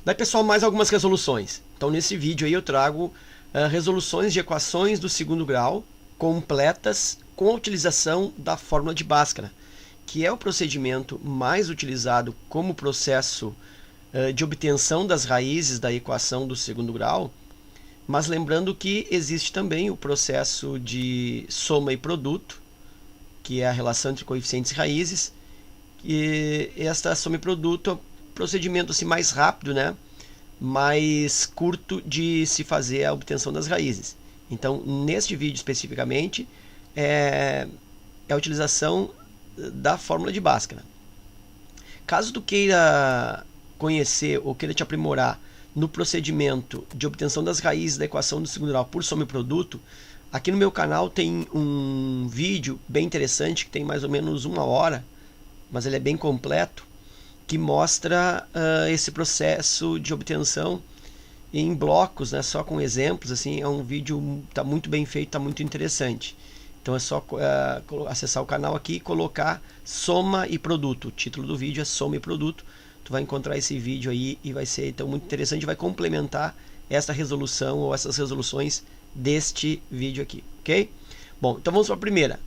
Daí, pessoal, mais algumas resoluções. Então, nesse vídeo aí eu trago resoluções de equações do segundo grau completas com a utilização da fórmula de Bhaskara, que é o procedimento mais utilizado como processo de obtenção das raízes da equação do segundo grau, mas lembrando que existe também o processo de soma e produto, que é a relação entre coeficientes e raízes, e esta soma e produto é um procedimento assim, mais rápido, né? Mais curto de se fazer a obtenção das raízes. Então, neste vídeo especificamente, é a utilização da fórmula de Bhaskara. Caso tu queira conhecer ou queira te aprimorar no procedimento de obtenção das raízes da equação do segundo grau por soma e produto, aqui no meu canal tem um vídeo bem interessante, que tem mais ou menos 1 hora, mas ele é bem completo, que mostra esse processo de obtenção em blocos, né, só com exemplos. Assim, é um vídeo, está muito bem feito, está muito interessante. Então é só acessar o canal aqui e colocar soma e produto. O título do vídeo é soma e produto. Tu vai encontrar esse vídeo aí e vai ser então muito interessante, vai complementar essa resolução ou essas resoluções deste vídeo aqui, ok? Bom, então vamos para a primeira.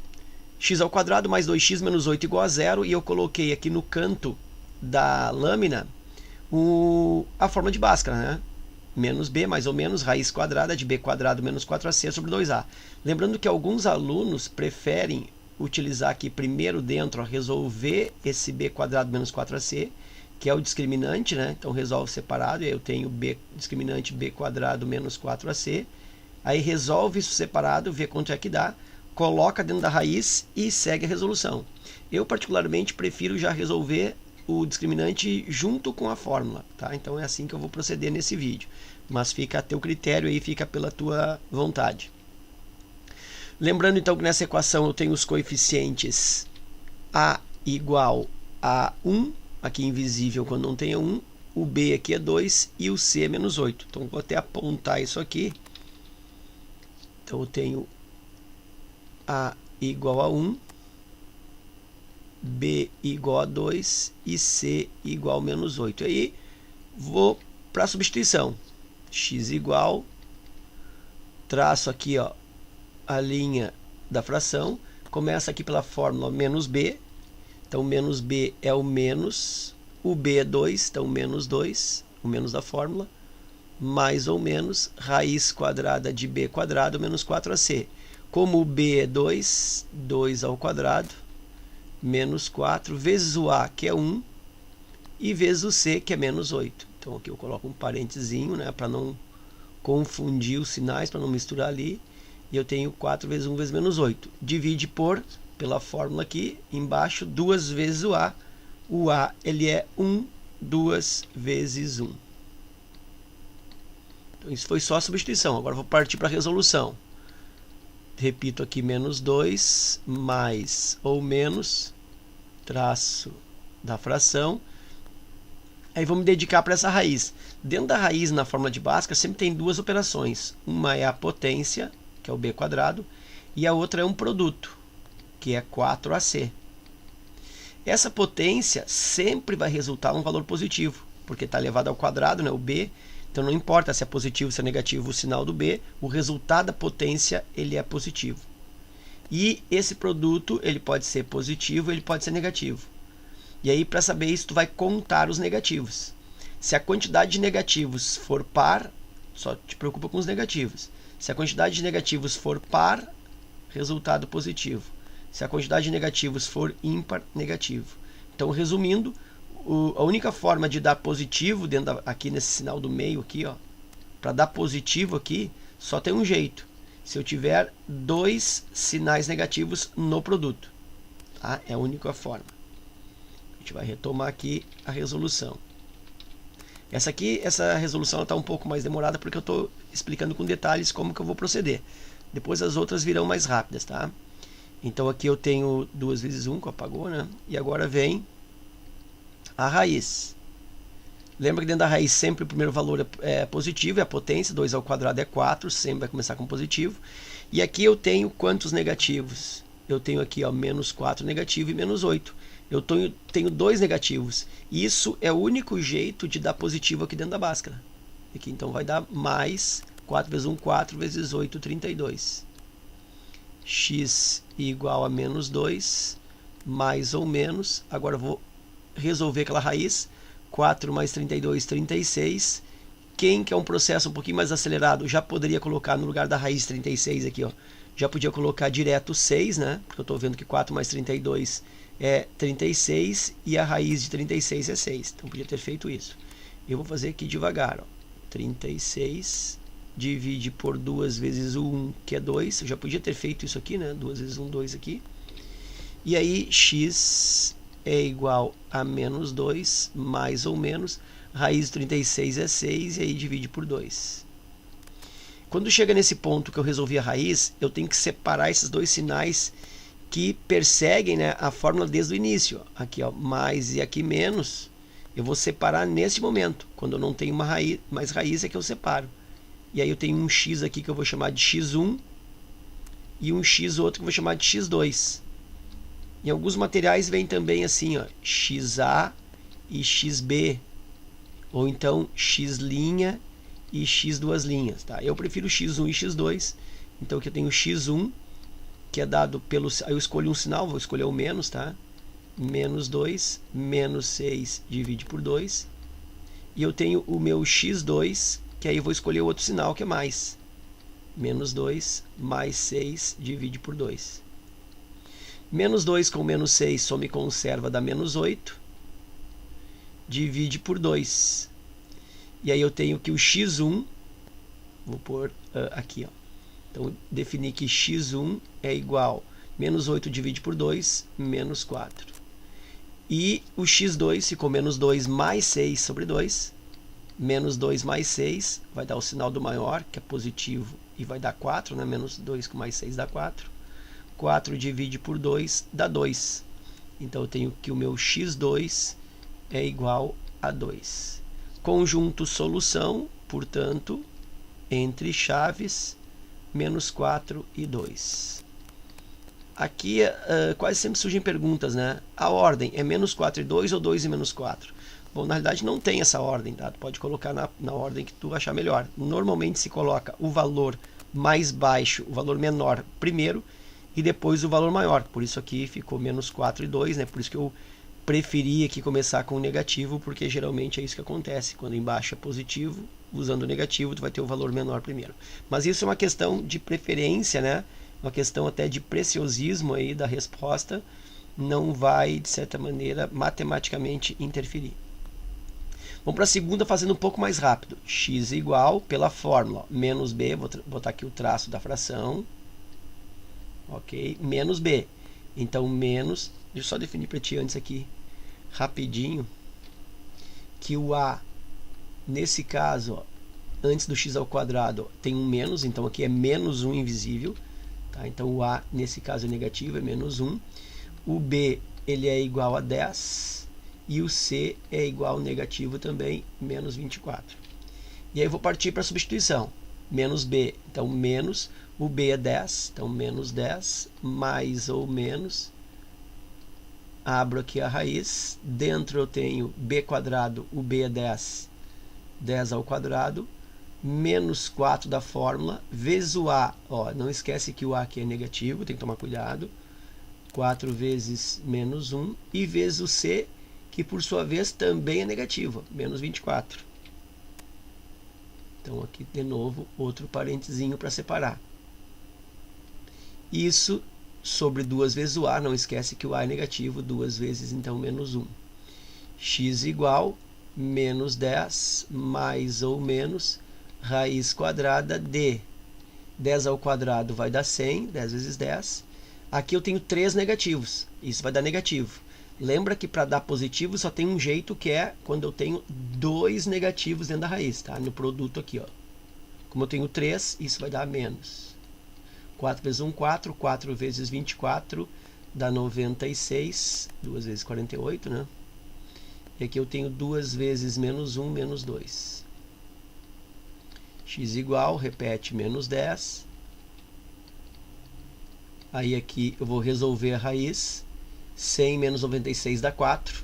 X ao quadrado mais 2x menos 8 igual a 0, e eu coloquei aqui no canto da lâmina a fórmula de Bhaskara, né? Menos b mais ou menos raiz quadrada de b quadrado menos 4ac sobre 2a. Lembrando que alguns alunos preferem utilizar aqui primeiro dentro, resolver esse b quadrado menos 4ac, que é o discriminante, né? Então resolve separado, e aí eu tenho b discriminante b quadrado menos 4ac. Aí resolve isso separado, vê quanto é que dá, coloca dentro da raiz e segue a resolução. Eu particularmente prefiro já resolver o discriminante junto com a fórmula, tá? Então é assim que eu vou proceder nesse vídeo, mas fica a teu critério aí, fica pela tua vontade. Lembrando então que nessa equação eu tenho os coeficientes a igual a 1, aqui invisível quando não tem 1, o b aqui é 2 e o c é menos 8. Então vou até apontar isso aqui. Então eu tenho a igual a 1, b igual a 2 e c igual a menos 8. Aí vou para a substituição. X igual, traço aqui ó, a linha da fração, começa aqui pela fórmula menos b, então menos b é o menos, o b é 2, então menos 2, o menos da fórmula, mais ou menos raiz quadrada de b quadrado menos 4ac. Como o b é 2, 2 ao quadrado, menos 4, vezes o a, que é 1, e vezes o c, que é menos 8. Então aqui eu coloco um parentezinho, né, para não confundir os sinais, para não misturar ali. E eu tenho 4 vezes 1 vezes menos 8. Divide pela fórmula aqui, embaixo, 2 vezes o a. O a, ele é 1, 2 vezes 1. Então isso foi só a substituição. Agora eu vou partir para a resolução. Repito aqui, menos 2, mais ou menos, traço da fração. Aí vou me dedicar para essa raiz. Dentro da raiz, na fórmula de Bhaskara, sempre tem duas operações. Uma é a potência, que é o b quadrado, e a outra é um produto, que é 4ac. Essa potência sempre vai resultar um valor positivo, porque está elevado ao quadrado, né, o b. Então não importa se é positivo ou se é negativo o sinal do b, o resultado da potência ele é positivo. E esse produto ele pode ser positivo, ele pode ser negativo. E aí, para saber isso, tu vai contar os negativos. Se a quantidade de negativos for par, só te preocupa com os negativos. Se a quantidade de negativos for par, resultado positivo. Se a quantidade de negativos for ímpar, negativo. Então, resumindo, a única forma de dar positivo dentro aqui nesse sinal do meio aqui, ó, para dar positivo aqui, só tem um jeito. Se eu tiver 2 sinais negativos no produto, tá? É a única forma. A gente vai retomar aqui a resolução. Essa resolução está um pouco mais demorada porque eu estou explicando com detalhes como que eu vou proceder. Depois as outras virão mais rápidas, tá? Então aqui eu tenho 2 vezes 1, que apagou, né? E agora vem a raiz. Lembra que dentro da raiz sempre o primeiro valor é positivo, é a potência, 2 ao quadrado é 4, sempre vai começar com positivo. E aqui eu tenho quantos negativos? Eu tenho aqui ó, menos 4 negativo e menos 8. eu tenho dois negativos. Isso é o único jeito de dar positivo aqui dentro da Bhaskara. Aqui, então vai dar mais 4 vezes 1, 4 vezes 8, 32. X igual a menos 2, mais ou menos. Agora eu vou resolver aquela raiz. 4 mais 32, 36. Quem quer um processo um pouquinho mais acelerado já poderia colocar no lugar da raiz 36 aqui, ó. Já podia colocar direto 6, né? Porque eu estou vendo que 4 mais 32 é 36 e a raiz de 36 é 6. Então podia ter feito isso. Eu vou fazer aqui devagar, ó. 36 divide por 2 vezes o 1, que é 2. Eu já podia ter feito isso aqui, né? 2 vezes 1, 2 aqui. E aí x é igual a menos 2, mais ou menos. Raiz de 36 é 6 e aí divide por 2. Quando chega nesse ponto que eu resolvi a raiz, eu tenho que separar esses dois sinais que perseguem, né, a fórmula desde o início. Aqui, ó, mais e aqui menos. Eu vou separar nesse momento. Quando eu não tenho uma raiz, mais raiz é que eu separo. E aí eu tenho um x aqui que eu vou chamar de x1 e um x outro que eu vou chamar de x2. Em alguns materiais vem também assim, ó, xa e xb. Ou então x' e x duas linhas, tá? Eu prefiro x1 e x2, então aqui eu tenho x1, que é dado pelo... Aí eu escolho um sinal, vou escolher o menos, tá? Menos 2, menos 6 divide por 2. E eu tenho o meu x2, que aí eu vou escolher o outro sinal, que é mais. Menos 2 mais 6 divide por 2. Menos 2 com menos 6 só me conserva, dá menos 8. Divide por 2. E aí eu tenho que o x1, vou pôr aqui, ó. Então, defini que x1 é igual a menos 8 divide por 2, menos 4. E o x2 ficou menos 2 mais 6 sobre 2. Menos 2 mais 6 vai dar o sinal do maior, que é positivo, e vai dar 4, né? Menos 2 com mais 6 dá 4. 4 divide por 2 dá 2. Então, eu tenho que o meu x2 é igual a 2. Conjunto solução, portanto, entre chaves, menos 4 e 2. Aqui quase sempre surgem perguntas, né? A ordem é menos 4 e 2 ou 2 e menos 4? Bom, na realidade não tem essa ordem, tá? Tu pode colocar na ordem que tu achar melhor. Normalmente se coloca o valor mais baixo, o valor menor primeiro e depois o valor maior. Por isso aqui ficou menos 4 e 2, né? Por isso que eu preferi aqui começar com o negativo, porque geralmente é isso que acontece. Quando embaixo é positivo, usando o negativo, tu vai ter o valor menor primeiro. Mas isso é uma questão de preferência, né? Uma questão até de preciosismo aí da resposta. Não vai, de certa maneira, matematicamente interferir. Vamos para a segunda, fazendo um pouco mais rápido. X igual, pela fórmula, ó, menos b, vou botar aqui o traço da fração. Ok? Menos b. Então, menos, deixa eu só definir para ti antes aqui, rapidinho, que o a, nesse caso, ó, antes do x ao quadrado, ó, tem um menos, então aqui é menos 1 invisível. Tá? Então, o a, nesse caso, é negativo, é menos 1. O b, ele é igual a 10. E o c é igual a negativo também, menos 24. E aí eu vou partir para a substituição. Menos b, então menos, o b é 10, então menos 10, mais ou menos, abro aqui a raiz, dentro eu tenho b quadrado, o b é 10, 10 ao quadrado, menos 4 da fórmula, vezes o a, ó, não esquece que o a aqui é negativo, tem que tomar cuidado, 4 vezes menos 1, e vezes o c, que por sua vez também é negativo, menos 24. Então aqui de novo outro parentezinho para separar. Isso sobre 2 vezes o a, não esquece que o a é negativo, 2 vezes então menos 1. X igual menos 10 mais ou menos raiz quadrada de 10 ao quadrado vai dar 100, 10 vezes 10. Aqui eu tenho 3 negativos, isso vai dar negativo. Lembra que para dar positivo só tem um jeito, que é quando eu tenho 2 negativos dentro da raiz, tá? No produto aqui, ó. Como eu tenho 3, isso vai dar menos. 4 vezes 1, 4. 4 vezes 24 dá 96. 2 vezes 48, né? E aqui eu tenho 2 vezes menos 1, menos 2. X igual, repete, menos 10. Aí aqui eu vou resolver a raiz. 100 menos 96 dá 4.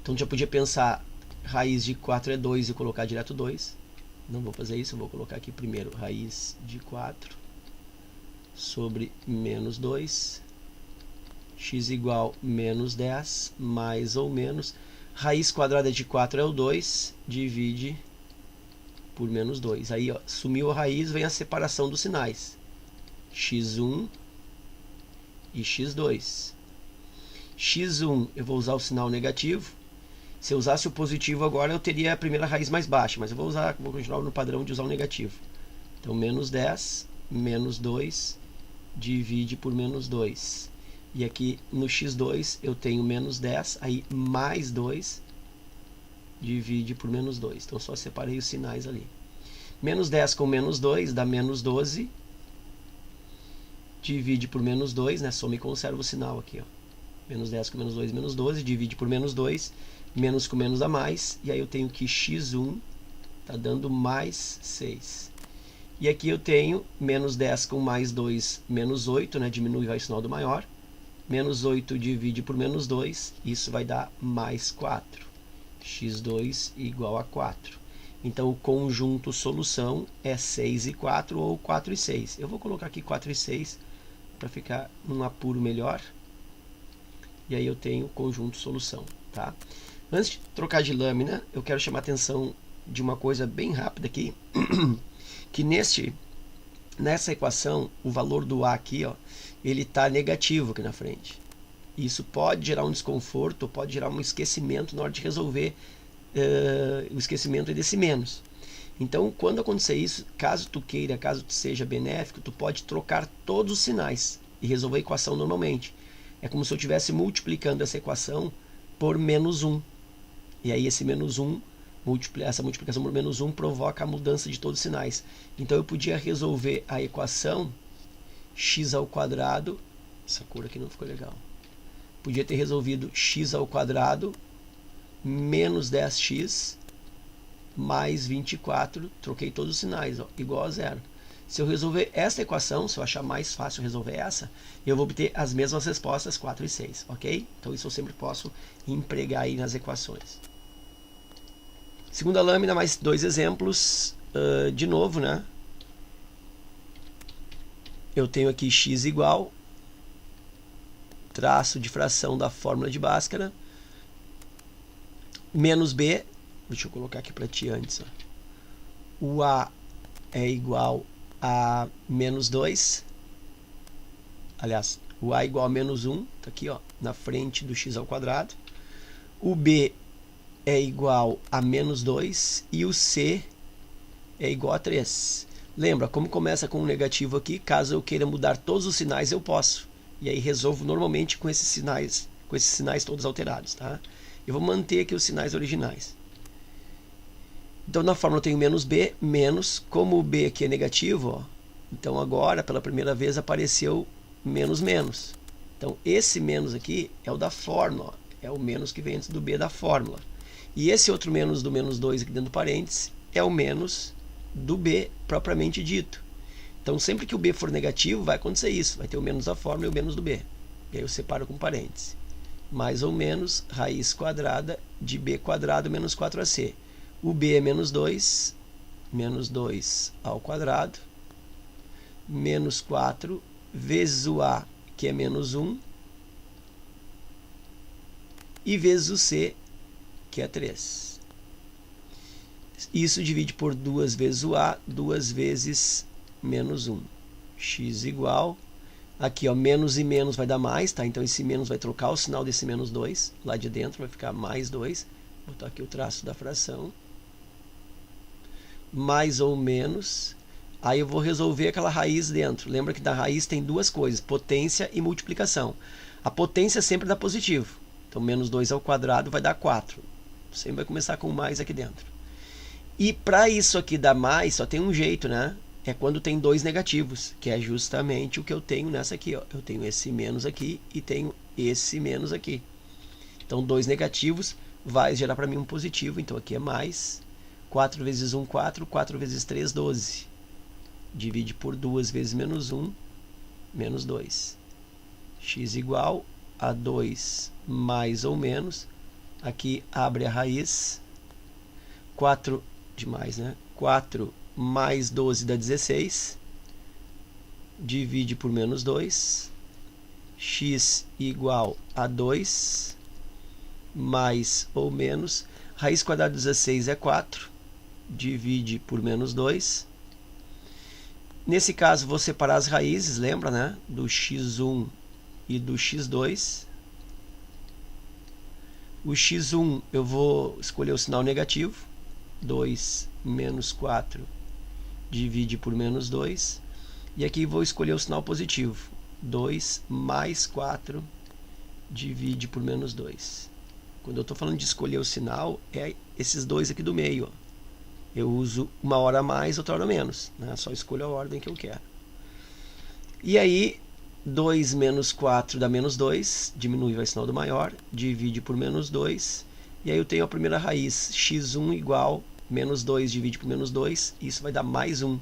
Então já podia pensar, raiz de 4 é 2 e colocar direto 2. Não vou fazer isso, eu vou colocar aqui primeiro raiz de 4 sobre menos 2. X igual menos 10, mais ou menos. Raiz quadrada de 4 é o 2, divide por menos 2. Aí, ó, sumiu a raiz, vem a separação dos sinais. x1 e x2. x1 eu vou usar o sinal negativo. Se eu usasse o positivo agora, eu teria a primeira raiz mais baixa, mas eu vou continuar no padrão de usar o negativo. Então, menos 10, menos 2, divide por menos 2. E aqui no x2 eu tenho menos 10, aí mais 2, divide por menos 2. Então, só separei os sinais ali. Menos 10 com menos 2 dá menos 12, divide por menos 2, né? Soma e conserva o sinal aqui, ó. Menos 10 com menos 2, menos 12, divide por menos 2, menos com menos dá mais, e aí eu tenho que x1 está dando mais 6. E aqui eu tenho menos 10 com mais 2, menos 8, né? Diminui, vai o sinal do maior. Menos 8 divide por menos 2, isso vai dar mais 4. x2 igual a 4. Então, o conjunto solução é 6 e 4 ou 4 e 6. Eu vou colocar aqui 4 e 6 para ficar num apuro melhor. E aí eu tenho conjunto solução, tá? Antes de trocar de lâmina, eu quero chamar a atenção de uma coisa bem rápida aqui, que nessa equação, o valor do A aqui, ó, ele está negativo aqui na frente. Isso pode gerar um desconforto, pode gerar um esquecimento na hora de resolver o esquecimento desse menos. Então, quando acontecer isso, caso tu queira, caso tu seja benéfico, tu pode trocar todos os sinais e resolver a equação normalmente. É como se eu estivesse multiplicando essa equação por menos 1. E aí esse menos 1, essa multiplicação por menos 1 provoca a mudança de todos os sinais. Então eu podia resolver a equação x ao quadrado, essa cor aqui não ficou legal, podia ter resolvido x ao quadrado menos 10x mais 24, troquei todos os sinais, ó, igual a zero. Se eu resolver essa equação, se eu achar mais fácil resolver essa, eu vou obter as mesmas respostas, 4 e 6, ok? Então isso eu sempre posso empregar aí nas equações. Segunda lâmina, mais dois exemplos, de novo, né? Eu tenho aqui x igual, traço de fração da fórmula de Bhaskara, menos b, deixa eu colocar aqui para ti antes, ó. O a é igual a menos 2, aliás, o a é igual a menos 1, tá aqui, ó, na frente do x ao quadrado. O b é igual a menos 2 e o c é igual a 3. Lembra, como começa com um negativo aqui, caso eu queira mudar todos os sinais, eu posso. E aí resolvo normalmente com esses sinais todos alterados, tá? Eu vou manter aqui os sinais originais. Então, na fórmula eu tenho menos b, menos, como o b aqui é negativo, ó, então agora, pela primeira vez, apareceu menos menos. Então, esse menos aqui é o da fórmula, ó, é o menos que vem antes do b da fórmula. E esse outro menos do menos 2 aqui dentro do parênteses é o menos do b propriamente dito. Então, sempre que o b for negativo, vai acontecer isso. Vai ter o menos da fórmula e o menos do b. E aí eu separo com parênteses. Mais ou menos raiz quadrada de b quadrado menos 4ac. O b é menos 2 ao quadrado, menos 4, vezes o a, que é menos 1, e vezes o c, que é 3. Isso divide por 2 vezes o a, 2 vezes menos 1. X igual, aqui ó, menos e menos vai dar mais, tá? Então esse menos vai trocar o sinal desse menos 2, lá de dentro vai ficar mais 2. Vou botar aqui o traço da fração. Mais ou menos, aí eu vou resolver aquela raiz dentro. Lembra que da raiz tem duas coisas, potência e multiplicação. A potência sempre dá positivo, então menos 2 ao quadrado vai dar 4. Sempre vai começar com mais aqui dentro. E para isso aqui dar mais, só tem um jeito, né? É quando tem dois negativos, que é justamente o que eu tenho nessa aqui, ó. Eu tenho esse menos aqui e tenho esse menos aqui. Então, dois negativos vai gerar para mim um positivo, então aqui é mais. 4 vezes 1, 4. 4 vezes 3, 12. Divide por 2 vezes menos 1, menos 2. X igual a 2 mais ou menos. Aqui abre a raiz. 4 demais, né? 4 mais 12 dá 16. Divide por menos 2. X igual a 2 mais ou menos. Raiz quadrada de 16 é 4. Divide por menos 2. Nesse caso, vou separar as raízes, lembra, né? Do x1 e do x2. O x1 eu vou escolher o sinal negativo. 2 menos 4 divide por menos 2. E aqui vou escolher o sinal positivo. 2 mais 4 divide por menos 2. Quando eu estou falando de escolher o sinal, é esses dois aqui do meio. Ó. Eu uso uma hora a mais, outra hora a menos. Né? Só escolho a ordem que eu quero. E aí, 2 menos 4 dá menos 2. Diminui, vai sinal do maior. Divide por menos 2. E aí eu tenho a primeira raiz. x1 igual menos 2 divide por menos 2. Isso vai dar mais 1.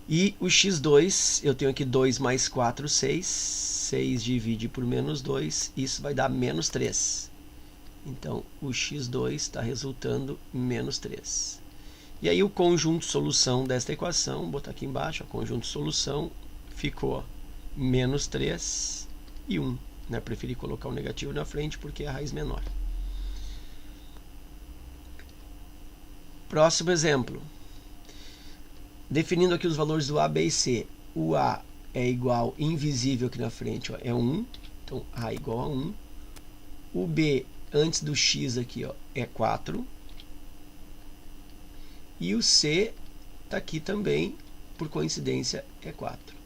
E o x2, eu tenho aqui 2 mais 4, 6. 6 divide por menos 2. Isso vai dar menos 3. Então, o x2 está resultando menos 3. E aí o conjunto solução desta equação, vou botar aqui embaixo, o conjunto solução ficou menos 3 e 1. Né? Preferi colocar o negativo na frente porque é a raiz menor. Próximo exemplo. Definindo aqui os valores do A, B e C. O A é igual, invisível aqui na frente, ó, é 1. Então, A é igual a 1. O B, antes do x aqui, ó, é 4. E o C está aqui também, por coincidência, é 4.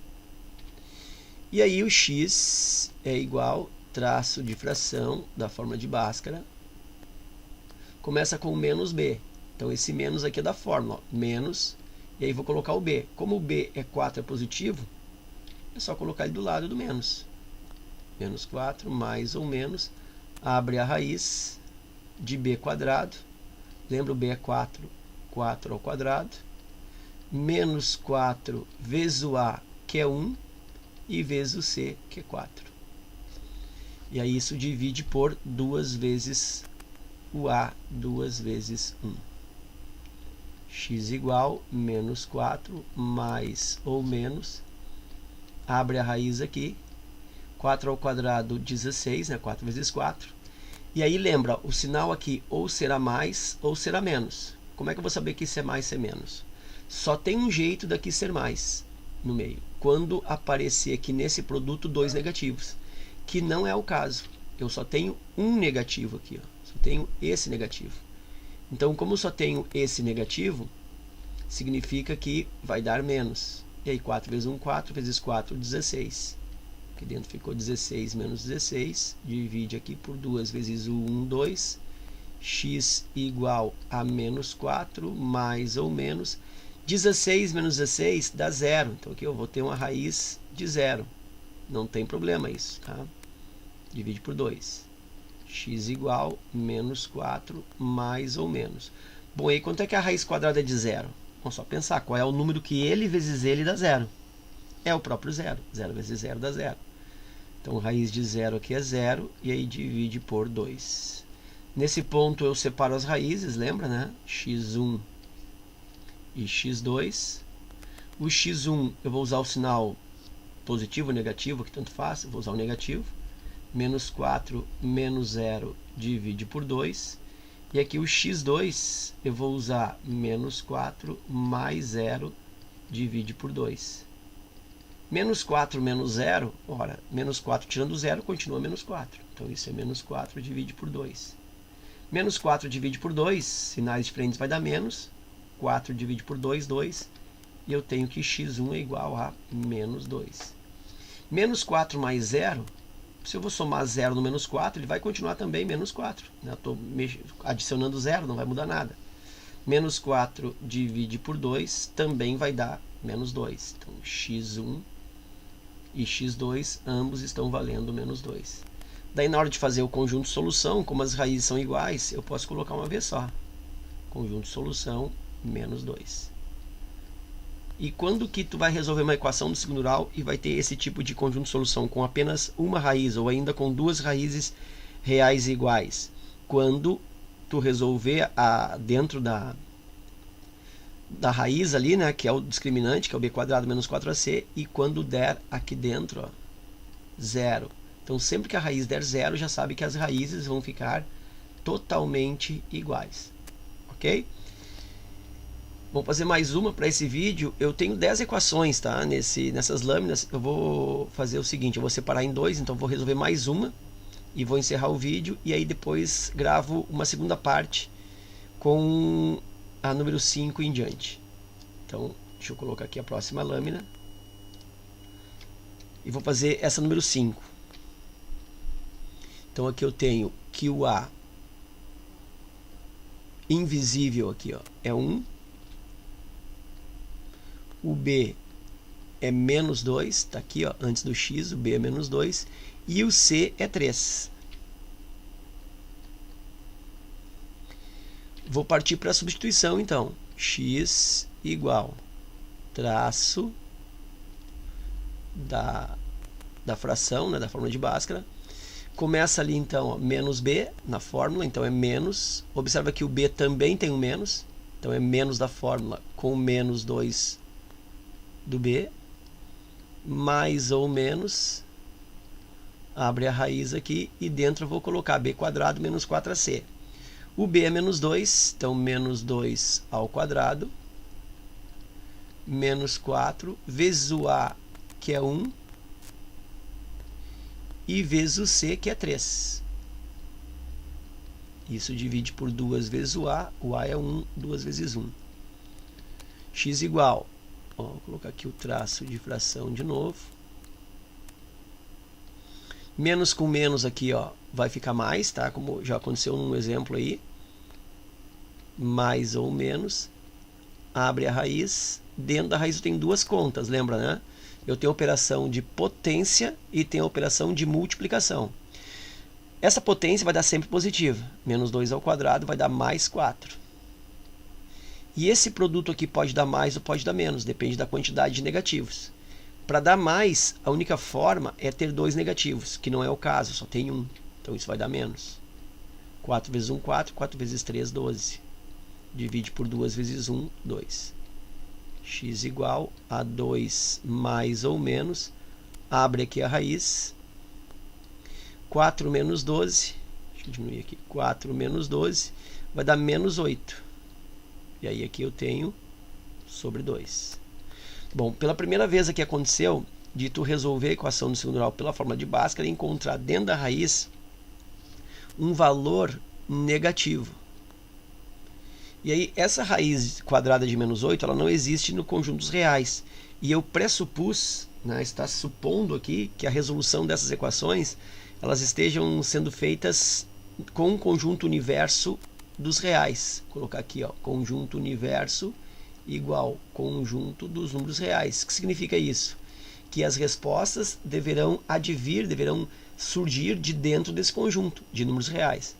E aí o x é igual, traço de fração da forma de Bhaskara. Começa com menos b. Então esse menos aqui é da fórmula, ó, menos, e aí vou colocar o b. Como o b é 4, é positivo, é só colocar ele do lado do menos. Menos 4, mais ou menos, abre a raiz de b quadrado. Lembra, o b é 4, 4 ao quadrado. Menos 4 vezes o a, que é 1, e vezes o c, que é 4. E aí isso divide por 2 vezes o a, 2 vezes 1. X igual menos 4 mais ou menos, abre a raiz aqui, 4 ao quadrado 16, né? 4 vezes 4. E aí lembra, o sinal aqui ou será mais ou será menos. Como é que eu vou saber que isso é mais, isso é menos? Só tem um jeito daqui ser mais no meio. Quando aparecer aqui nesse produto 2 negativos, que não é o caso. Eu só tenho um negativo aqui, ó. Só tenho esse negativo. Então, como eu só tenho esse negativo, significa que vai dar menos. E aí, 4 vezes 1, 4 vezes 4, 16. Aqui dentro ficou 16 menos 16. Divide aqui por 2 vezes o 1, 2. X igual a menos 4, mais ou menos. 16 menos 16 dá 0. Então, aqui eu vou ter uma raiz de 0. Não tem problema isso, tá? Divide por 2. X igual menos 4, mais ou menos. Bom, e aí quanto é que a raiz quadrada é de 0? Vamos só pensar, qual é o número que ele vezes ele dá 0? É o próprio 0. 0 vezes 0 dá 0. Então, raiz de 0 aqui é 0, e aí divide por 2. Nesse ponto eu separo as raízes, lembra, né? x1 e x2. O x1 eu vou usar o sinal positivo ou negativo, que tanto faz, eu vou usar o negativo. Menos 4 menos 0 divide por 2. E aqui o x2 eu vou usar menos 4 mais 0 divide por 2. Menos 4 menos 0, ora, menos 4 tirando 0 continua menos 4. Então isso é menos 4 divide por 2. Menos 4 divide por 2, sinais diferentes vai dar menos. 4 divide por 2, 2. E eu tenho que x1 é igual a menos 2. Menos 4 mais 0, se eu vou somar 0 no menos 4, ele vai continuar também menos 4. Né? Estou adicionando 0, não vai mudar nada. Menos 4 divide por 2 também vai dar menos 2. Então, x1 e x2, ambos estão valendo menos 2. Daí, na hora de fazer o conjunto de solução, como as raízes são iguais, eu posso colocar uma vez só. Conjunto de solução, menos 2. E quando que tu vai resolver uma equação do segundo grau e vai ter esse tipo de conjunto de solução com apenas uma raiz ou ainda com duas raízes reais iguais? Quando tu resolver dentro da raiz ali, né, que é o discriminante, que é o b quadrado menos 4ac, e quando der aqui dentro, ó, zero. Então sempre que a raiz der zero, já sabe que as raízes vão ficar totalmente iguais, ok? Vamos fazer mais uma para esse vídeo. Eu tenho 10 equações, tá? Nessas lâminas. Eu vou fazer o seguinte, eu vou separar em dois, então vou resolver mais uma e vou encerrar o vídeo, e aí depois gravo uma segunda parte com a número 5 em diante. Então, deixa eu colocar aqui a próxima lâmina. E vou fazer essa número 5. Então aqui eu tenho que o A invisível aqui, ó, é 1. O B é menos 2, está aqui, ó, antes do x, o B é menos 2. E o C é 3. Vou partir para a substituição, então. X igual traço da fração, né, da fórmula de Bhaskara. Começa ali, então, ó, menos B na fórmula, então é menos. Observa que o B também tem um menos, então é menos da fórmula com menos 2 do B, mais ou menos, abre a raiz aqui, e dentro eu vou colocar b quadrado menos 4ac. O b é menos 2, então menos 2 ao quadrado, menos 4, vezes o a, que é 1, e vezes o c, que é 3. Isso divide por 2 vezes o a é 1, 2 vezes 1. X igual, ó, vou colocar aqui o traço de fração de novo. Menos com menos aqui, ó, vai ficar mais, tá? Como já aconteceu num exemplo aí. Mais ou menos. Abre a raiz. Dentro da raiz eu tenho duas contas, lembra, né? Eu tenho a operação de potência e tenho a operação de multiplicação. Essa potência vai dar sempre positiva. Menos 2 ao quadrado vai dar mais 4. E esse produto aqui pode dar mais ou pode dar menos, depende da quantidade de negativos. Para dar mais, a única forma é ter dois negativos, que não é o caso, só tem um. Então isso vai dar menos. 4 vezes 1, 4. 4 vezes 3, 12. Divide por 2 vezes 1, 2. X igual a 2 mais ou menos. Abre aqui a raiz. 4 menos 12. Deixa eu diminuir aqui. 4 menos 12 vai dar menos 8. E aí aqui eu tenho sobre 2. Bom, pela primeira vez aqui aconteceu de tu resolver a equação do segundo grau pela fórmula de Bhaskara e encontrar dentro da raiz um valor negativo. E aí essa raiz quadrada de menos 8, ela não existe no conjunto dos reais. E eu pressupus, né, está supondo aqui que a resolução dessas equações elas estejam sendo feitas com um conjunto universo dos reais. Vou colocar aqui, ó, conjunto universo igual conjunto dos números reais. O que significa isso? Que as respostas deverão surgir de dentro desse conjunto de números reais.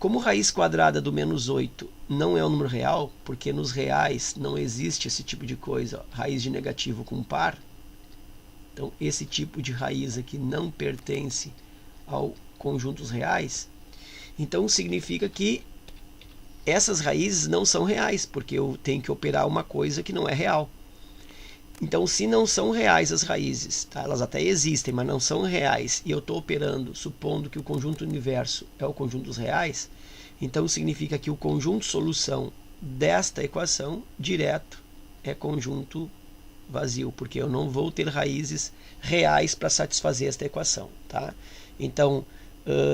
Como raiz quadrada do menos 8 não é um número real, porque nos reais não existe esse tipo de coisa, ó, raiz de negativo com par, então esse tipo de raiz aqui não pertence ao conjunto dos reais, então significa que essas raízes não são reais, porque eu tenho que operar uma coisa que não é real. Então, se não são reais as raízes, tá? Elas até existem, mas não são reais, e eu estou operando supondo que o conjunto universo é o conjunto dos reais, então significa que o conjunto solução desta equação direto é conjunto vazio, porque eu não vou ter raízes reais para satisfazer esta equação, tá? Então,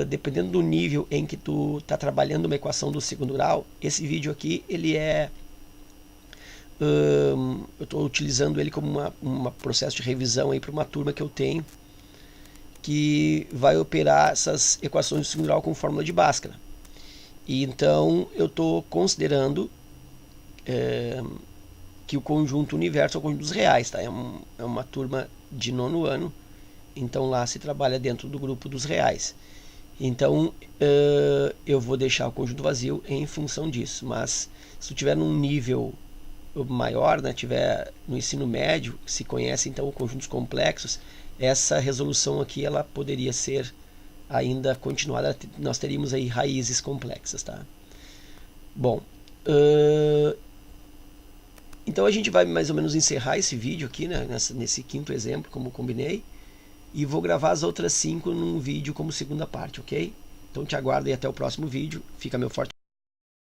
dependendo do nível em que tu está trabalhando uma equação do segundo grau, esse vídeo aqui, ele é... eu estou utilizando ele como um processo de revisão para uma turma que eu tenho, que vai operar essas equações do segundo grau com fórmula de Bhaskara. E então, eu estou considerando que o conjunto universo é o conjunto dos reais, tá? É uma turma de 9º ano, então lá se trabalha dentro do grupo dos reais. Então, eu vou deixar o conjunto vazio em função disso, mas se tu tiver num nível maior, né, tiver no ensino médio, se conhece então conjuntos complexos, essa resolução aqui ela poderia ser ainda continuada, nós teríamos aí raízes complexas, tá? Bom, então a gente vai mais ou menos encerrar esse vídeo aqui, né, nesse quinto exemplo, como combinei, e vou gravar as outras 5 num vídeo como segunda parte, ok? Então te aguardo aí até o próximo vídeo, fica meu forte